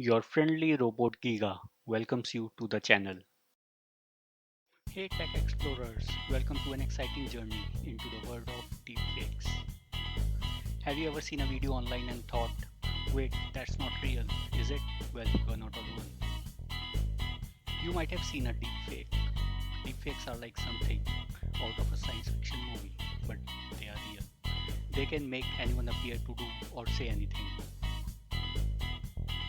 Your friendly robot Giga welcomes you to the channel. Hey tech explorers, welcome to an exciting journey into the world of deepfakes. Have you ever seen a video online and thought, wait, that's not real, is it? Well, you're not alone. You might have seen a deepfake. Deepfakes are like something out of a science fiction movie, but they are real. They can make anyone appear to do or say anything.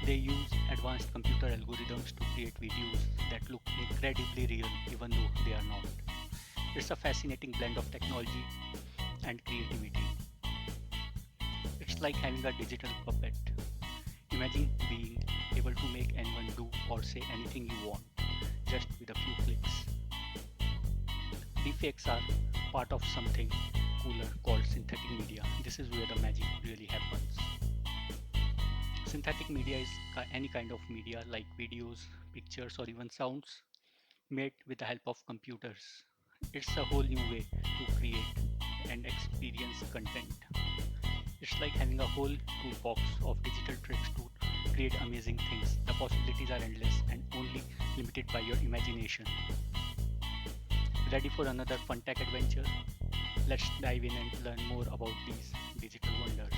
They use advanced computer algorithms to create videos that look incredibly real even though they are not. It's a fascinating blend of technology and creativity. It's like having a digital puppet. Imagine being able to make anyone do or say anything you want just with a few clicks. Deepfakes are part of something cooler called synthetic media. This is where the magic really happens. Synthetic media is any kind of media like videos, pictures, or even sounds made with the help of computers. It's a whole new way to create and experience content. It's like having a whole toolbox of digital tricks to create amazing things. The possibilities are endless and only limited by your imagination. Ready for another fun tech adventure? Let's dive in and learn more about these digital wonders.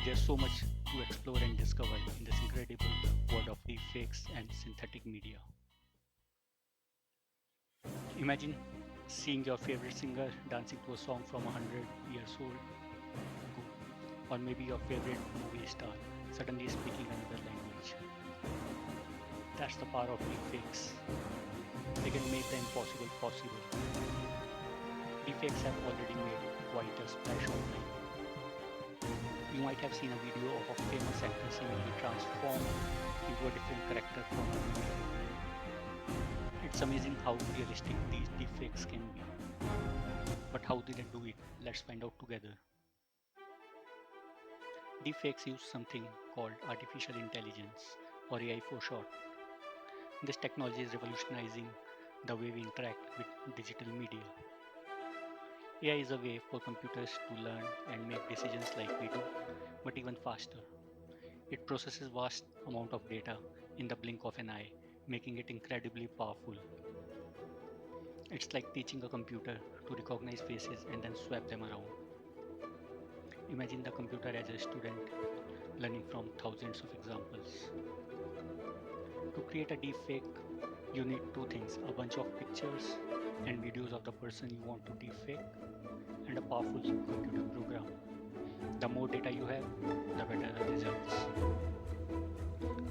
There's so much to explore and discover in this incredible world of deepfakes and synthetic media. Imagine seeing your favorite singer dancing to a song from 100 years old ago, or maybe your favorite movie star suddenly speaking another language. That's the power of deepfakes. They can make the impossible possible. Deepfakes have already made quite a splash online. You might have seen a video of a famous actor seemingly transformed into a different character from a movie. It's amazing how realistic these deepfakes can be. But how did they do it? Let's find out together. Deepfakes use something called artificial intelligence, or AI for short. This technology is revolutionizing the way we interact with digital media. AI is a way for computers to learn and make decisions like we do, but even faster. It processes vast amount of data in the blink of an eye, making it incredibly powerful. It's like teaching a computer to recognize faces and then swap them around. Imagine the computer as a student learning from thousands of examples. To create a deepfake, you need two things: a bunch of pictures and videos of the person you want to deepfake, and a powerful computer program. The more data you have, the better the results.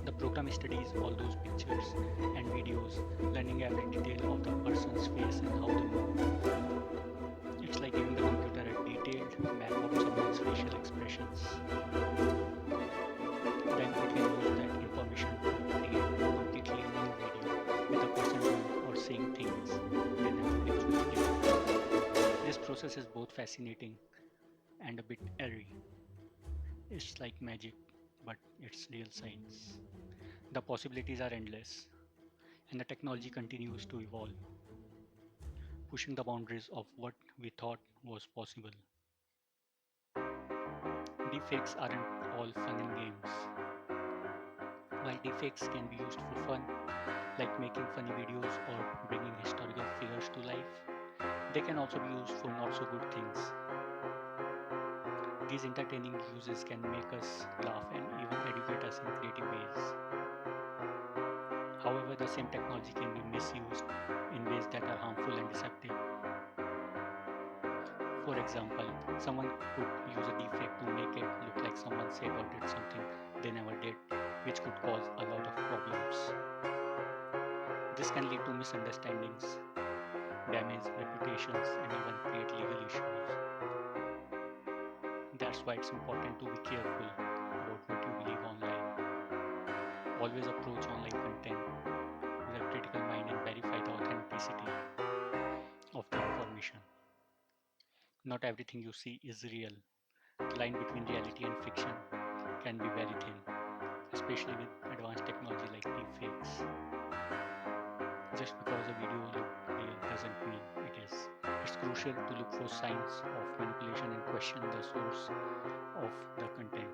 The program studies all those pictures and videos, learning every detail of the person's face and how they move. It's like giving the computer a detailed map of someone's facial expressions. Then it can use that information to create a completely new video with the person doing or saying things they never actually did. This process is both fascinating and a bit eerie. It's like magic, but it's real science. The possibilities are endless, and the technology continues to evolve, pushing the boundaries of what we thought was possible. Deepfakes aren't all fun and games. While deepfakes can be used for fun, like making funny videos or bringing historical figures to life, they can also be used for not so good things. These entertaining uses can make us laugh and even educate us in creative ways. However, the same technology can be misused in ways that are harmful and deceptive. For example, someone could use a deepfake to make it look like someone said or did something they never did, which could cause a lot of problems. This can lead to misunderstandings, damage reputations, and even create legal issues. That's why it's important to be careful about what you believe online. Always approach online content with a critical mind and verify the authenticity of the information. Not everything you see is real. The line between reality and fiction can be very thin, especially with advanced technology like deepfakes. Just because a video looks real doesn't mean it is. It's crucial to look for signs of manipulation and question the source of the content.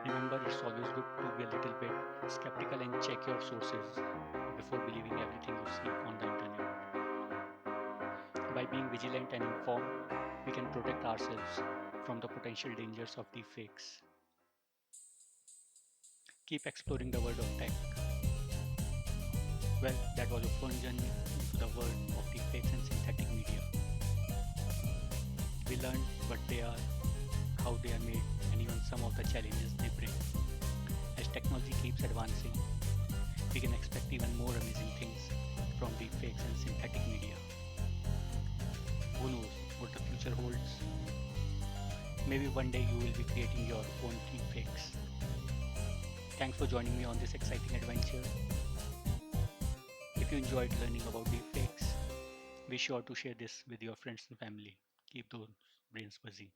Remember, it's always good to be a little bit skeptical and check your sources before believing everything you see on the internet. By being vigilant and informed, we can protect ourselves from the potential dangers of deepfakes. Keep exploring the world of tech. Well, that was a fun journey into the world of deepfakes and synthetic media. We learned what they are, how they are made, and even some of the challenges they bring. As technology keeps advancing, we can expect even more amazing things from deepfakes and synthetic media. Who knows what the future holds? Maybe one day you will be creating your own deepfakes. Thanks for joining me on this exciting adventure. If you enjoyed learning about deepfakes, be sure to share this with your friends and family. Keep those brains buzzing.